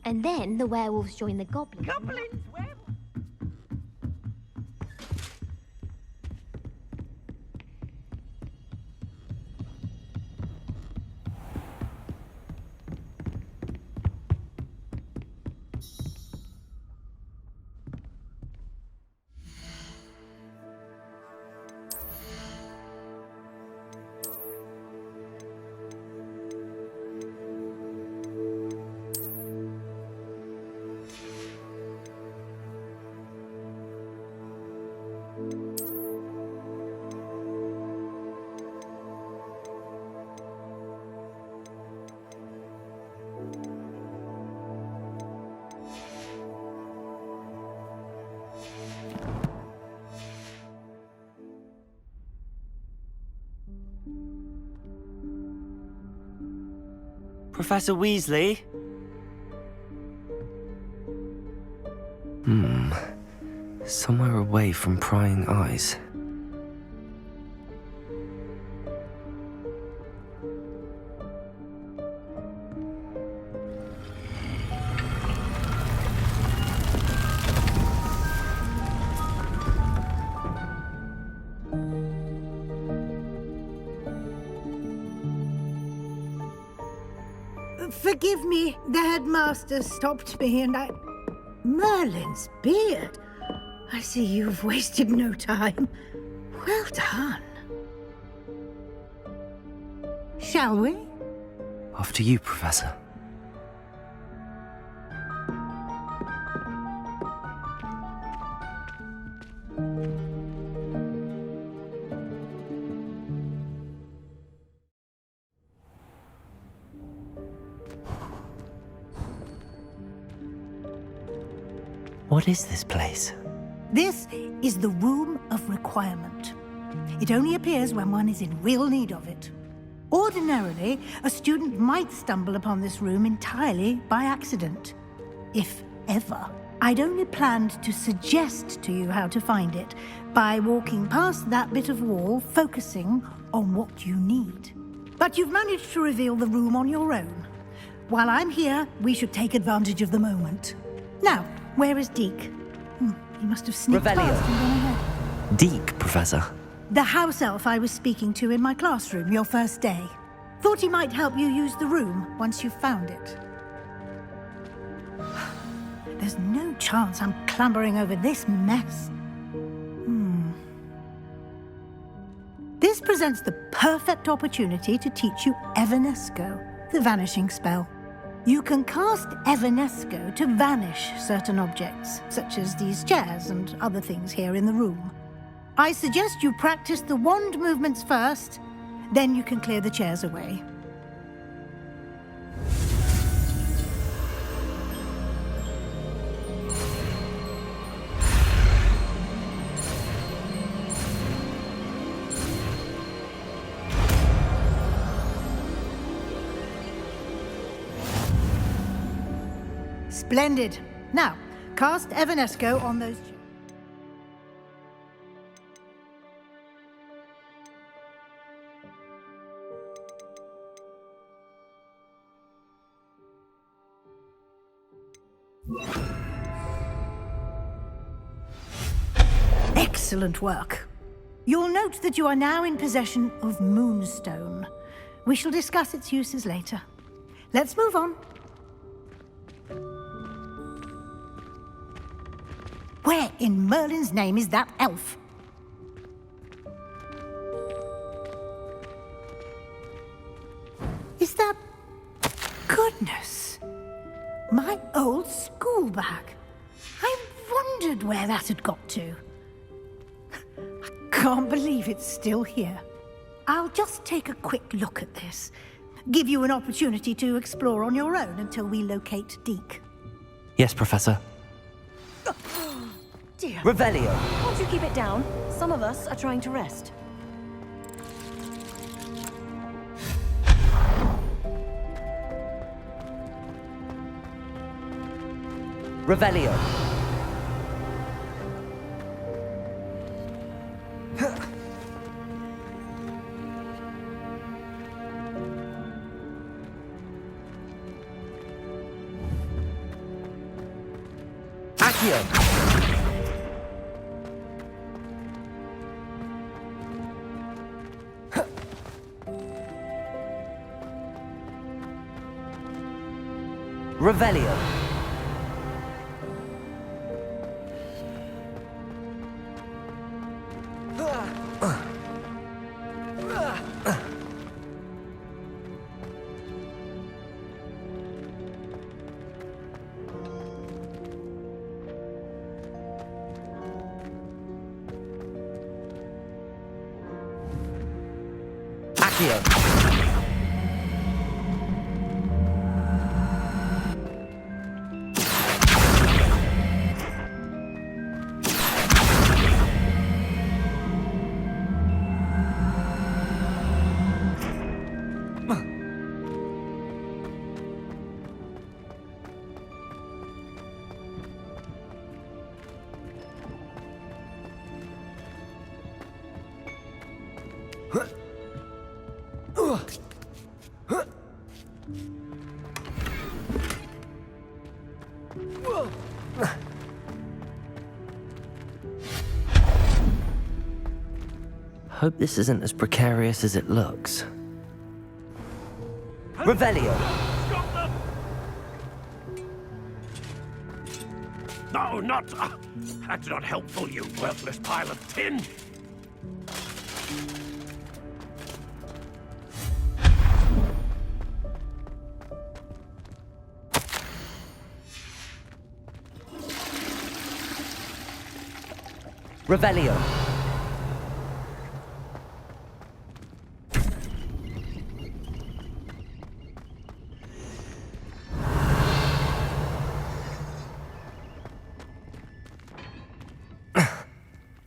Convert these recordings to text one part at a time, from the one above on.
And then the werewolves join the goblins. Goblins, werewolves. Professor Weasley? Somewhere away from prying eyes. Forgive me, the headmaster stopped me and I... Merlin's beard! I see you've wasted no time. Well done. Shall we? After you, Professor. What is this place? This is the Room of Requirement. It only appears when one is in real need of it. Ordinarily, a student might stumble upon this room entirely by accident, if ever. I'd only planned to suggest to you how to find it by walking past that bit of wall, focusing on what you need. But you've managed to reveal the room on your own. While I'm here, we should take advantage of the moment. Now, where is Deke? He must have sneaked Revelio. past and gone ahead. Deke, Professor. The house elf I was speaking to in my classroom your first day. Thought he might help you use the room once you've found it. There's no chance I'm clambering over this mess. This presents the perfect opportunity to teach you Evanesco, the vanishing spell. You can cast Evanesco to vanish certain objects, such as these chairs and other things here in the room. I suggest you practice the wand movements first, then you can clear the chairs away. Splendid. Now, cast Evanesco on those chairs. Excellent work. You'll note that you are now in possession of Moonstone. We shall discuss its uses later. Let's move on. Where in Merlin's name is that elf? Is that... Goodness! My old school bag. I wondered where that had got to. I can't believe it's still here. I'll just take a quick look at this. Give you an opportunity to explore on your own until we locate Deke. Yes, Professor. Dear. Revelio. Can't you keep it down? Some of us are trying to rest. Revelio. Accio! Revelio. Accio. Hope this isn't as precarious as it looks. Revelio! Stop them! No, not... that's not helpful, you worthless pile of tin! Revelio!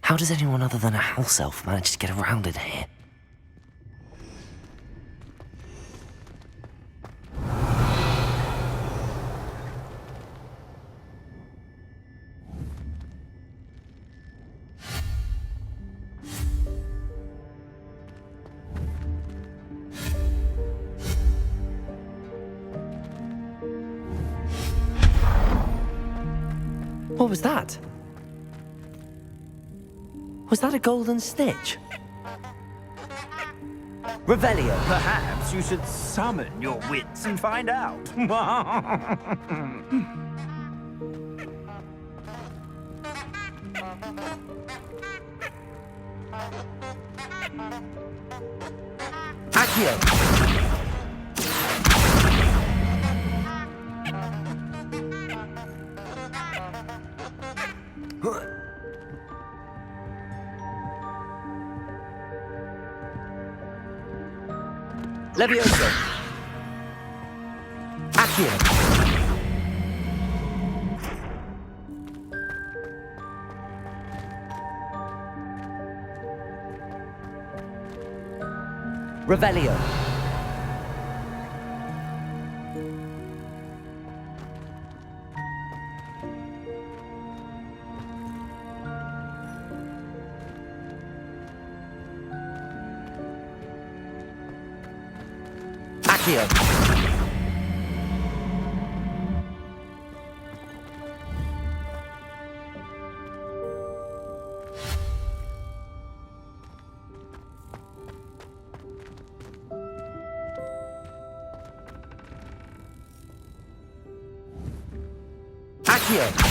How does anyone other than a house elf manage to get around in here? What was that? Was that a golden snitch? Revelio! Perhaps you should summon your wits and find out. Accio! Levioso! Accio! Revelio! Accio! Accio!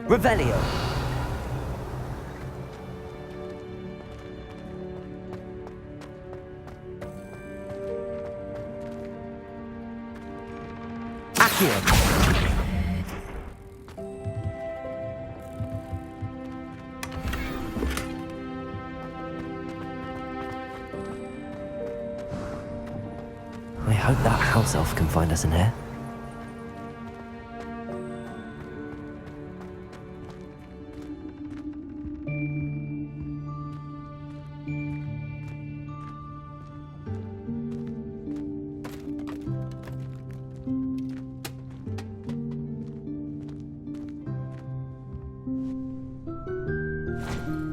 Revelio. Accio. I hope that house elf can find us in here.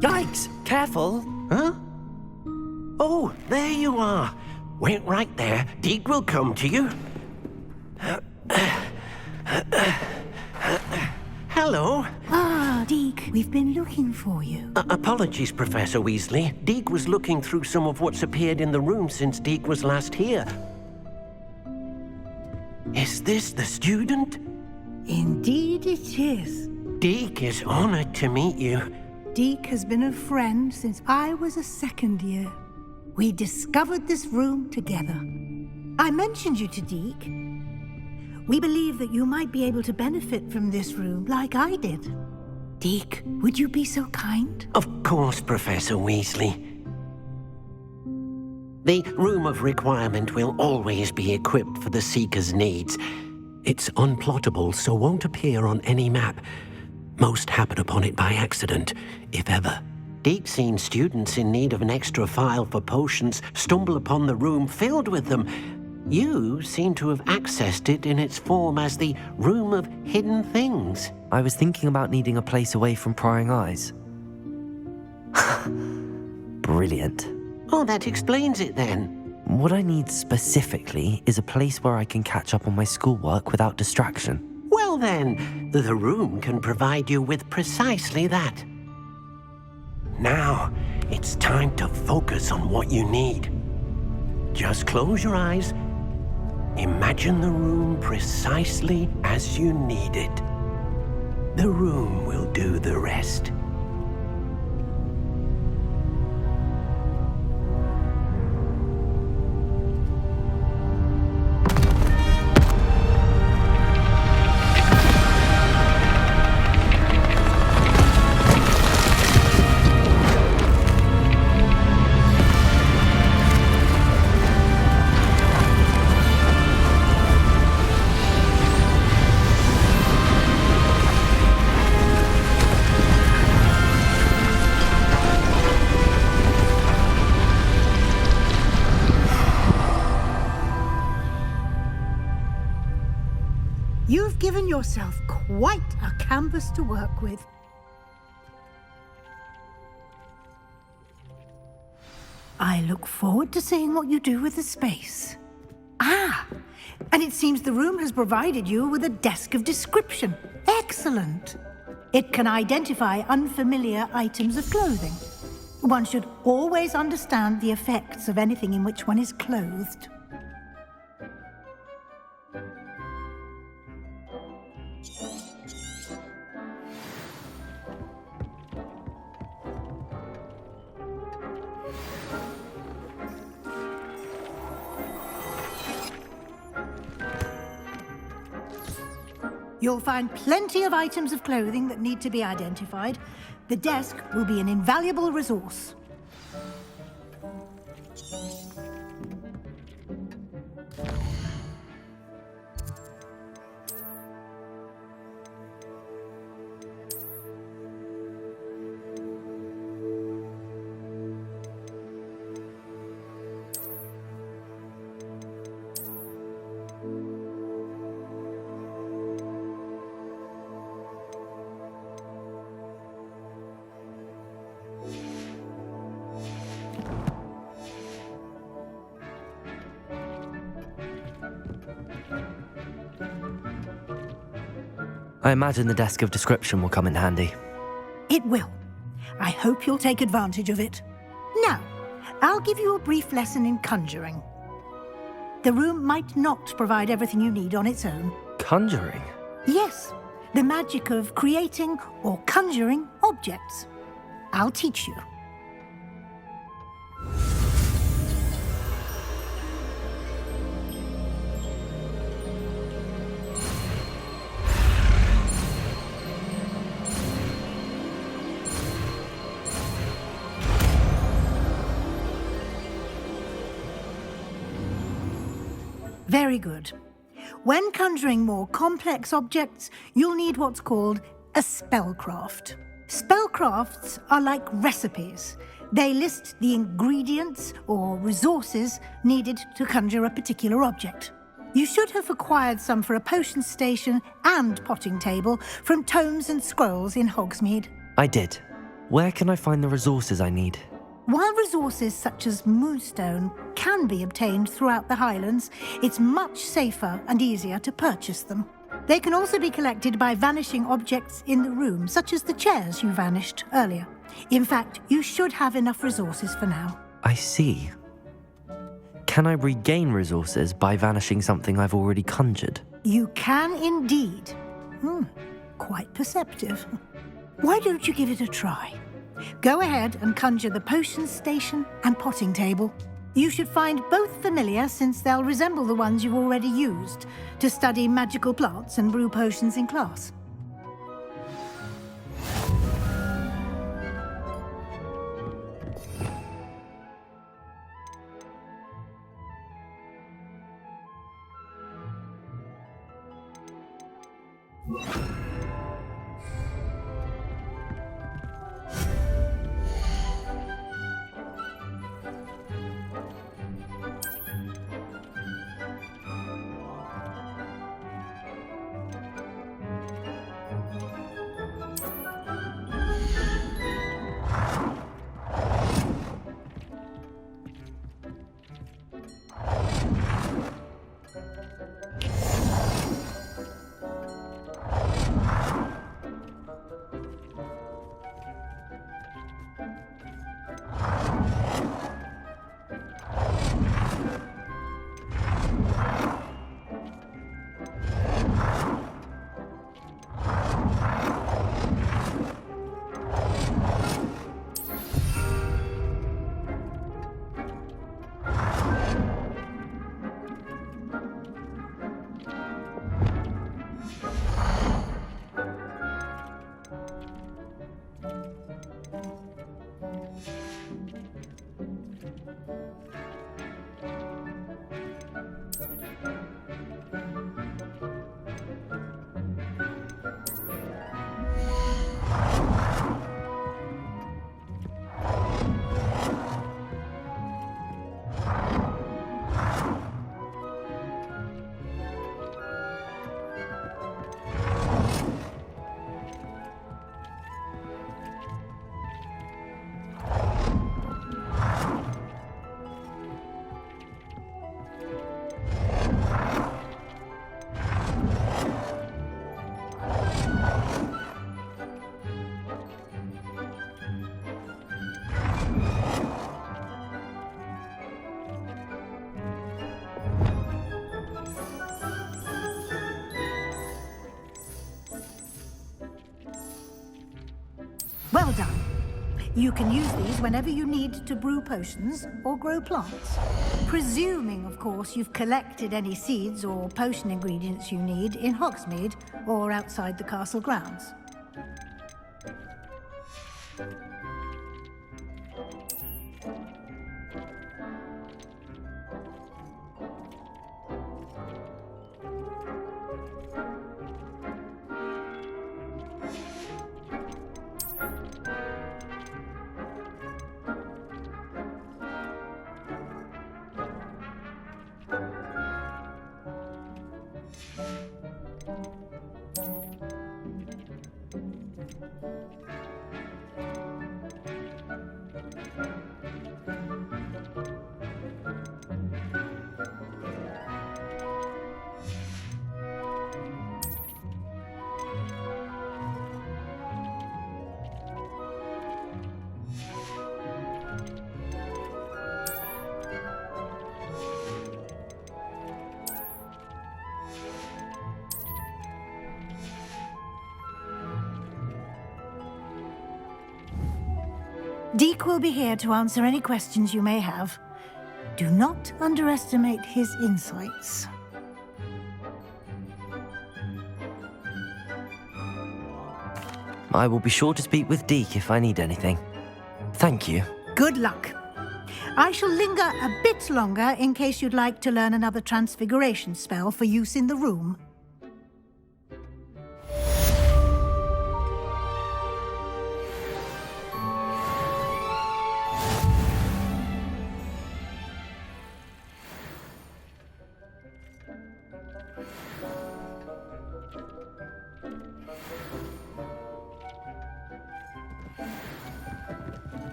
Yikes! Careful. Huh? Oh, there you are. Wait right there. Deke will come to you. Hello. Ah, Deke, we've been looking for you. Apologies, Professor Weasley. Deke was looking through some of what's appeared in the room since Deke was last here. Is this the student? Indeed it is. Deke is honored to meet you. Deke has been a friend since I was a second year. We discovered this room together. I mentioned you to Deke. We believe that you might be able to benefit from this room like I did. Deke, would you be so kind? Of course, Professor Weasley. The Room of Requirement will always be equipped for the Seeker's needs. It's unplottable, so won't appear on any map. Most happen upon it by accident, if ever. Deke's seen students in need of an extra file for potions stumble upon the room filled with them. You seem to have accessed it in its form as the Room of Hidden Things. I was thinking about needing a place away from prying eyes. Brilliant. Oh, that explains it then. What I need specifically is a place where I can catch up on my schoolwork without distraction. Well then, the room can provide you with precisely that. Now, it's time to focus on what you need. Just close your eyes. Imagine the room precisely as you need it. The room will do the rest. You've given yourself quite a canvas to work with. I look forward to seeing what you do with the space. Ah, and it seems the room has provided you with a desk of description. Excellent. It can identify unfamiliar items of clothing. One should always understand the effects of anything in which one is clothed. You'll find plenty of items of clothing that need to be identified. The desk will be an invaluable resource. I imagine the desk of description will come in handy. It will. I hope you'll take advantage of it. Now, I'll give you a brief lesson in conjuring. The room might not provide everything you need on its own. Conjuring? Yes. The magic of creating or conjuring objects. I'll teach you. Very good. When conjuring more complex objects, you'll need what's called a spellcraft. Spellcrafts are like recipes. They list the ingredients or resources needed to conjure a particular object. You should have acquired some for a potion station and potting table from tomes and scrolls in Hogsmeade. I did. Where can I find the resources I need? While resources such as moonstone can be obtained throughout the Highlands, it's much safer and easier to purchase them. They can also be collected by vanishing objects in the room, such as the chairs you vanished earlier. In fact, you should have enough resources for now. I see. Can I regain resources by vanishing something I've already conjured? You can indeed. Quite perceptive. Why don't you give it a try? Go ahead and conjure the potion station and potting table. You should find both familiar, since they'll resemble the ones you've already used to study magical plants and brew potions in class. Well done. You can use these whenever you need to brew potions or grow plants. Presuming, of course, you've collected any seeds or potion ingredients you need in Hogsmeade or outside the castle grounds. Deke will be here to answer any questions you may have. Do not underestimate his insights. I will be sure to speak with Deke if I need anything. Thank you. Good luck. I shall linger a bit longer in case you'd like to learn another transfiguration spell for use in the room.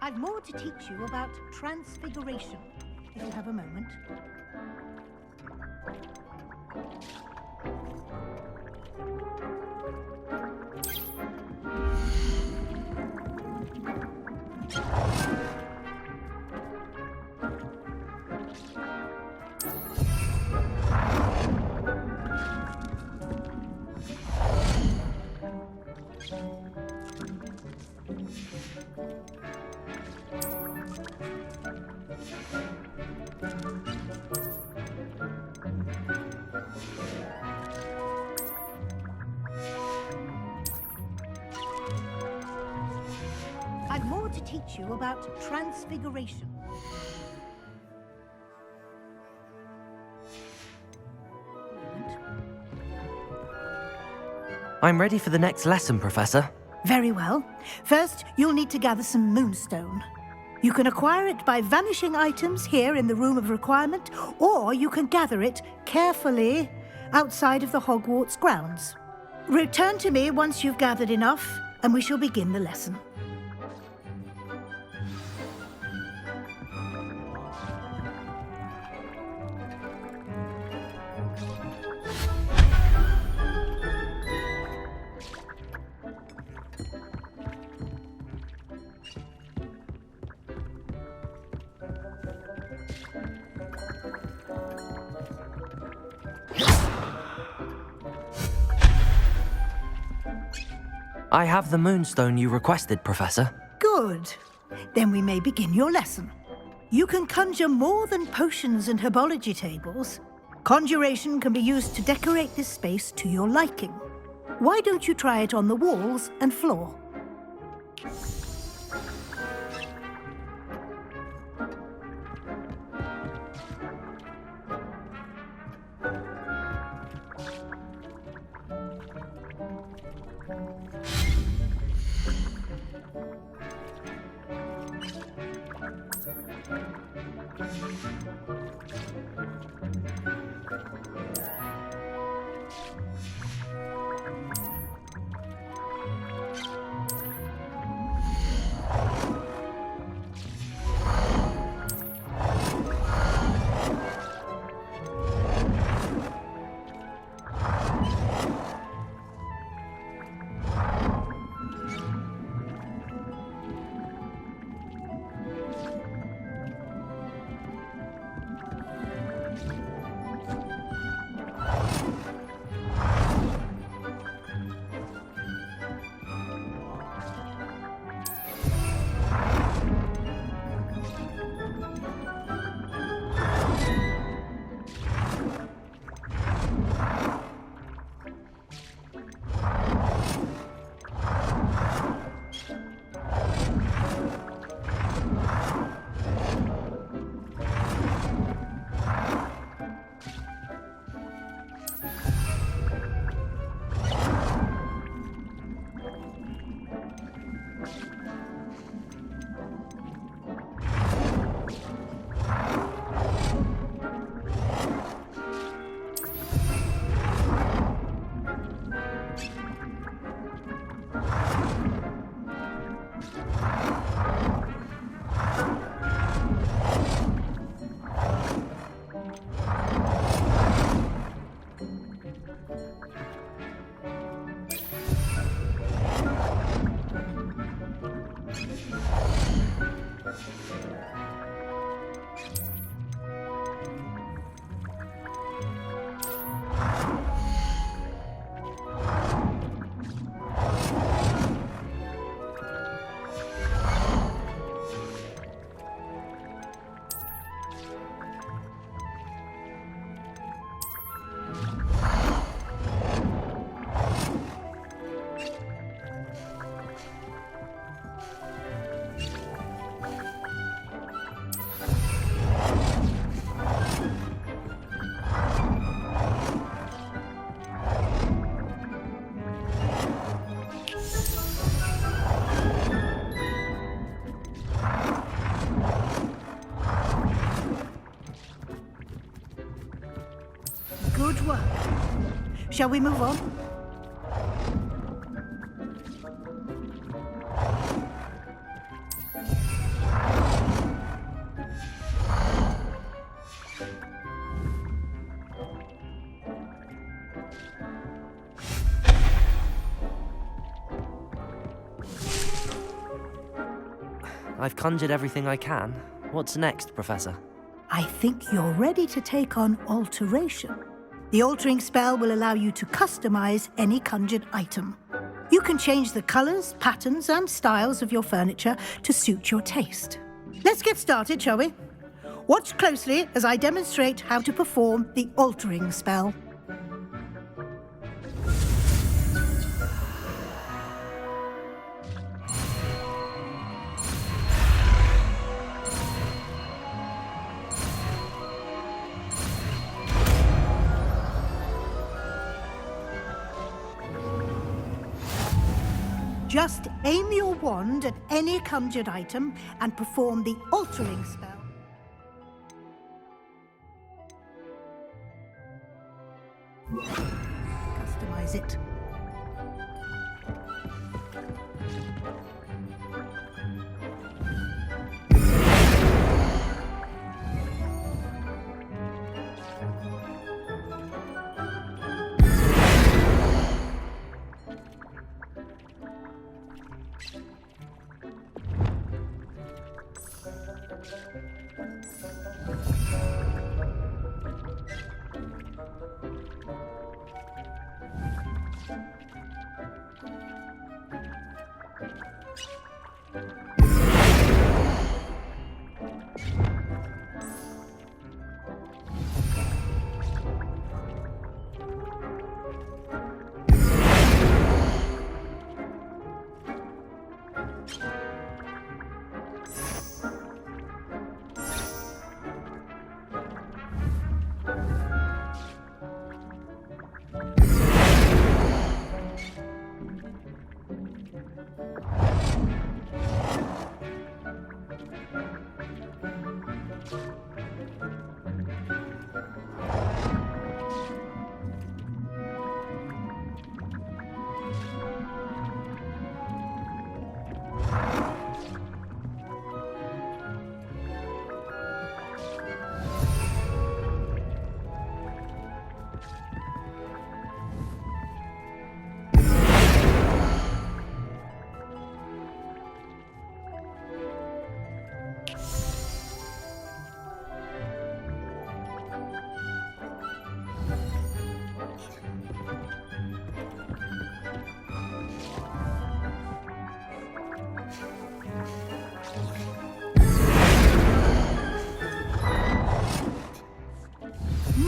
I've more to teach you about transfiguration, if you have a moment. I've more to teach you about transfiguration. I'm ready for the next lesson, Professor. Very well. First, you'll need to gather some moonstone. You can acquire it by vanishing items here in the Room of Requirement, or you can gather it carefully outside of the Hogwarts grounds. Return to me once you've gathered enough, and we shall begin the lesson. I have the moonstone you requested, Professor. Good. Then we may begin your lesson. You can conjure more than potions and herbology tables. Conjuration can be used to decorate this space to your liking. Why don't you try it on the walls and floor? Shall we move on? I've conjured everything I can. What's next, Professor? I think you're ready to take on alteration. The altering spell will allow you to customize any conjured item. You can change the colors, patterns, and styles of your furniture to suit your taste. Let's get started, shall we? Watch closely as I demonstrate how to perform the altering spell. Just aim your wand at any conjured item and perform the altering spell. Customize it.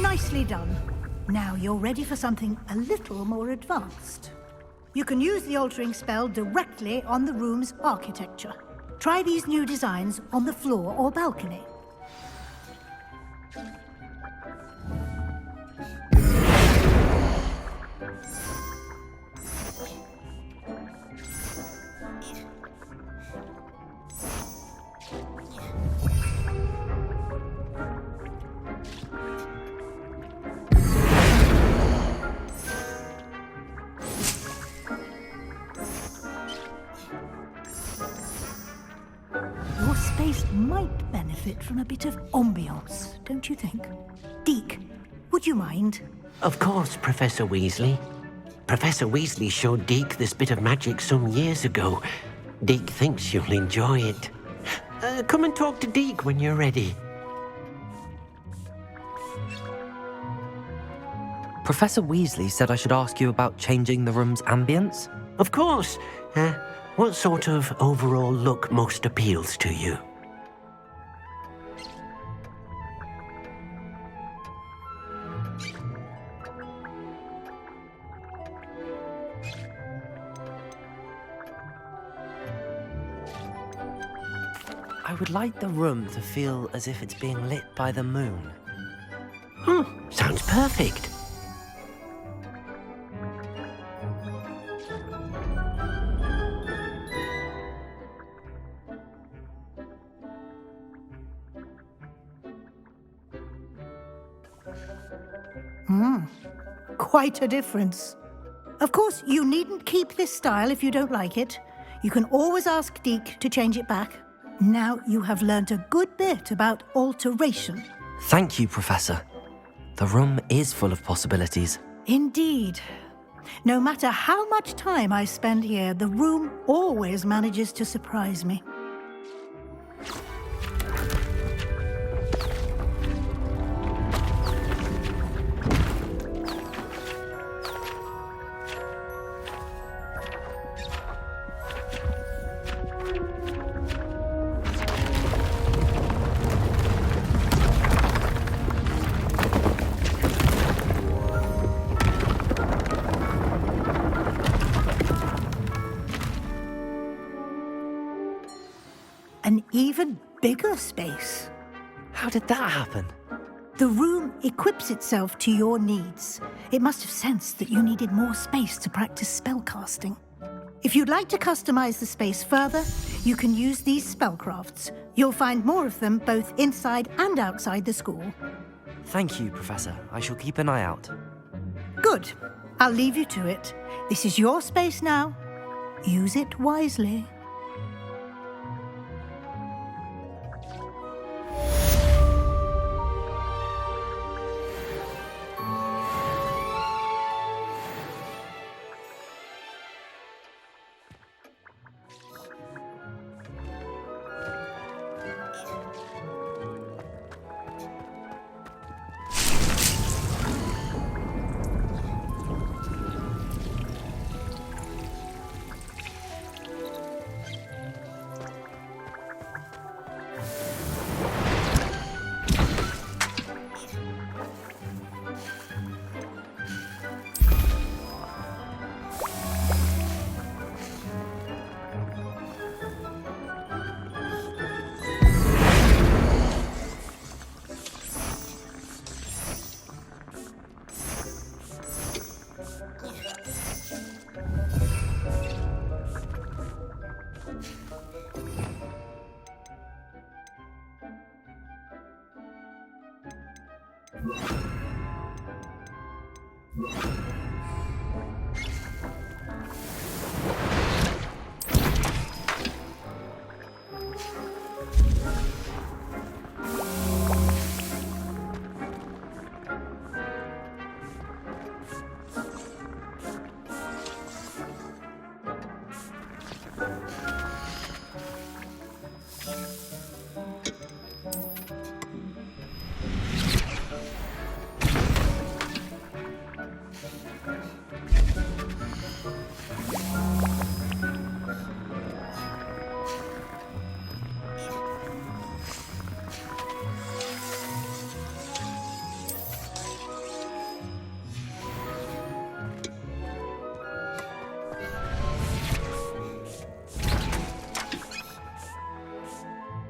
Nicely done. Now you're ready for something a little more advanced. You can use the altering spell directly on the room's architecture. Try these new designs on the floor or balcony. Your space might benefit from a bit of ambiance, don't you think? Deke, would you mind? Of course, Professor Weasley. Professor Weasley showed Deke this bit of magic some years ago. Deke thinks you'll enjoy it. Come and talk to Deke when you're ready. Professor Weasley said I should ask you about changing the room's ambience? Of course. What sort of overall look most appeals to you? I would like the room to feel as if it's being lit by the moon. Sounds perfect. quite a difference. Of course, you needn't keep this style if you don't like it. You can always ask Deke to change it back. Now you have learnt a good bit about alteration. Thank you, Professor. The room is full of possibilities. Indeed. No matter how much time I spend here, the room always manages to surprise me. An even bigger space. How did that happen? The room equips itself to your needs. It must have sensed that you needed more space to practice spellcasting. If you'd like to customize the space further, you can use these spellcrafts. You'll find more of them both inside and outside the school. Thank you, Professor. I shall keep an eye out. Good. I'll leave you to it. This is your space now. Use it wisely.